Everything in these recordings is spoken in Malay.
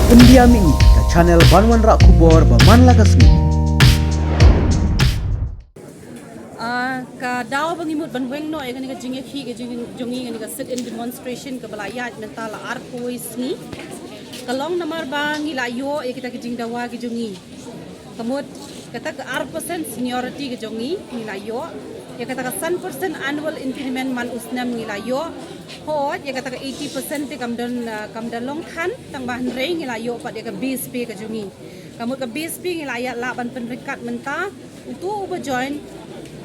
Pendiam ini ke channel Banwan Rak Kubor Baman Lagasmi. Ka daw bangimut banweng no kan ka jingya khi ka jongi kan ka sit in demonstration ka balaya mentala arpois ni kalong namar bang ilayo kita ka jing dawa ka jongi kamut kata ka arposen seniority ka jongi ilayo ya kata ka 100% annual increment man usnam ilayo ho ya kata ka 80% te kamdon long khan tang bahan rei ilayo pa ya ka base pay ka jongi kamut ka base pay ilaya laban pendekat menta itu uba join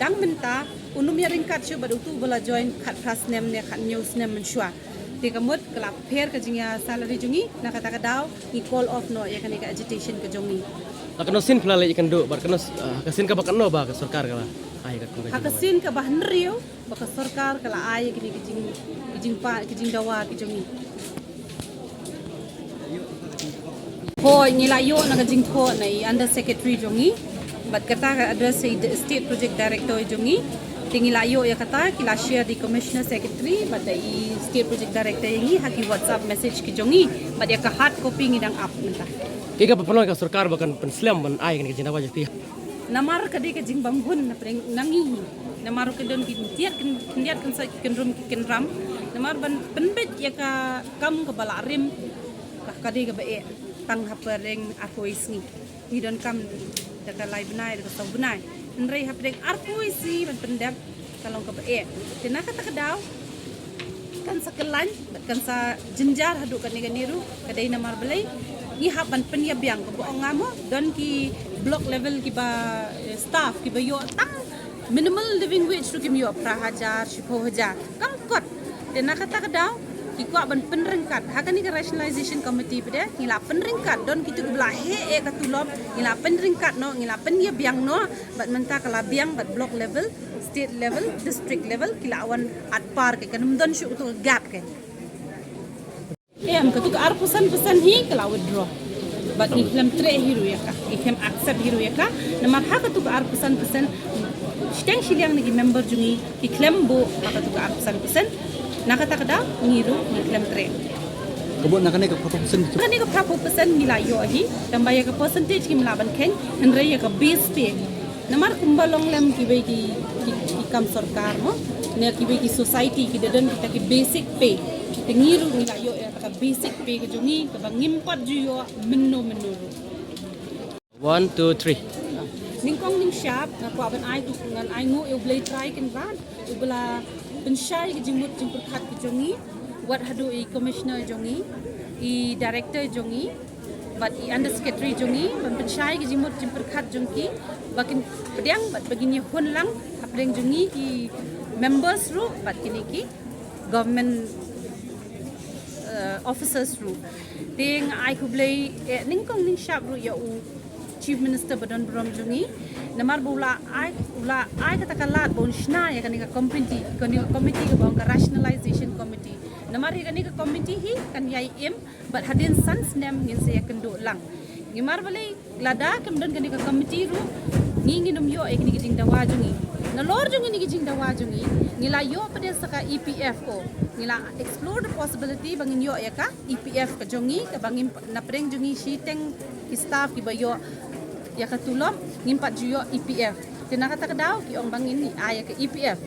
dang menta unum ya ringkat syu badu tu bala join khat khas nem ne khat news nem menshwa ti kamut kelap pher ka jingya salary jungi na kata ka daw ni call off no ya kan ka agitation ka jongi Kanosin pelala ikan do bar kanos kasin ka bakano ba ka sarkar kala ay ka kung hakasin ka bahan riyo baka sarkar kala ay kini kijing dawa ki jongi ho nilayo na kajing tho na under secretary jongi but kata ka address sa state project director jongi tingilayo ya kata kila share di commissioner secretary but the state project director yangi haki whatsapp message ki jongi but ya ka hard copy ngidang up menta kika papanon ka sarkar bakan penslam ban ay kan jinda wajah ti namar kadi ka jing banghun na preng nangi namar ka don kintiat kan sa kenrum kenram namar ban penbet ya ka kam ka balarim ka kadi ka bae tang hapereng arpois ni don kam daga lai benai daga sau benai nrei hapereng arpois ni ban pendap kalong ka bae tena kata ka daw kan sa kelan kan sa jenjar hadu kan ni ganiru kadai namar belai ni haban penyabiang ko buong ngamo don ki block level ki ba staff ki ba yo tang minimal living wage tu ki yo prahajar 10,000 kam kot de nakata ka daw ki ko ban penrengkat hakan ni rationalization committee pede ngila penrengkat don ki tu bla he ka tulop ngila penrengkat no ngila penyabiang no bat menta kala biang bat block level state level district level kila awan at par ke kanum don shu tu gap ke em ketuk arpusan hi kalau withdraw but iklam tre hiru ya ka iklam accept hiru ya ka namar ha ketuk arpusan steng siliang ni member jungi iklam bo ketuk arpusan nakata kada ngiru iklam tre Kebun nak ka proportion kani ka proportion nila yo hi tambaya ka percentage ki mlaban ken henre ya ka base pay namar kumbalong lem ki be ki kam sarkar mo ne ki be ki society ki dadan kita ki basic pay tengiru nila yo ya ka basic pay ka jungi ka bangimpat ju yo menno 1 2 3 ningkong ning shop na ko ban ai tu ngan ai ngo eu blay try ken ban u bla pensyai ki jimut jimpur khat ki jungi wat hadu I commissioner jungi I director jungi but I under secretary jungi ban pensyai ki jimut jimpur khat jungki bakin pedang bat bagini hun lang hapreng jungi ki members ru bat kini ki government officers ru ting ai kublay ningkong ning shop ru ya u chief minister badan brom jungi namar bula ai kata kalat bon shna ya kanika committee ka bang ka rationalization committee namar hi kanika committee hi kan yai im but hadin sans nem ngin se kendo lang ngimar balai lada kam don kanika committee ru nginginum yo ek ni jing dawa jungi na lor jungi ni jing dawa jungi ngila yo pada saka EPFO ngila explore the possibility bangin yo ya ka EPF ka jungi ka bangin na preng jungi shiteng staff ki bayo ya ka tulom ngimpat juyo EPF tinaka ta daw ki ong bangin ni aya ka EPF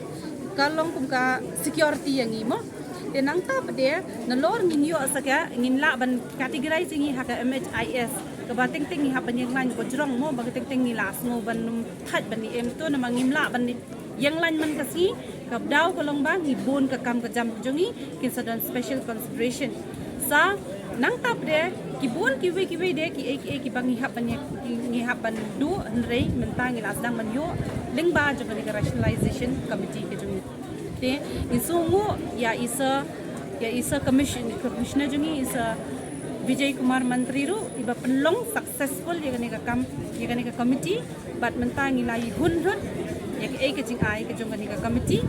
kalong kum ka security yang imo tinang ta pade na lor ngin yo saka ngin la ban categorizing hi haka MHIS ka bating ting ha ban yang lan ko jrong mo bag ting ting ni las mo ban that ban ni em to na mangim la ban ni yang lan man kasi ka daw kalong bang hibon ka kam ka jam jongi kin sadan special consideration sa nang tap de kibun kiwe de ki bang ngihapan du nrei mentang ilas dang man yo lingba jo ka rationalization committee ke jungi te insungu ya isa commissioner jungi isa Vijay Kumar Mantri ru iba penlong successful ya ka committee but mentang ilai hun ya ke jing ai ke jong ka committee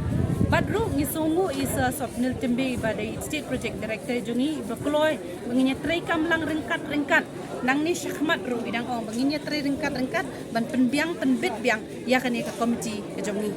but ru ngisungu isa Swapnil Timbe iba the state project director jungi bakloy menginya tray kam lang ringkat nang ni syahmat ru idang ong menginya tray ringkat ban penbiang penbit biang ya ka committee ke jongi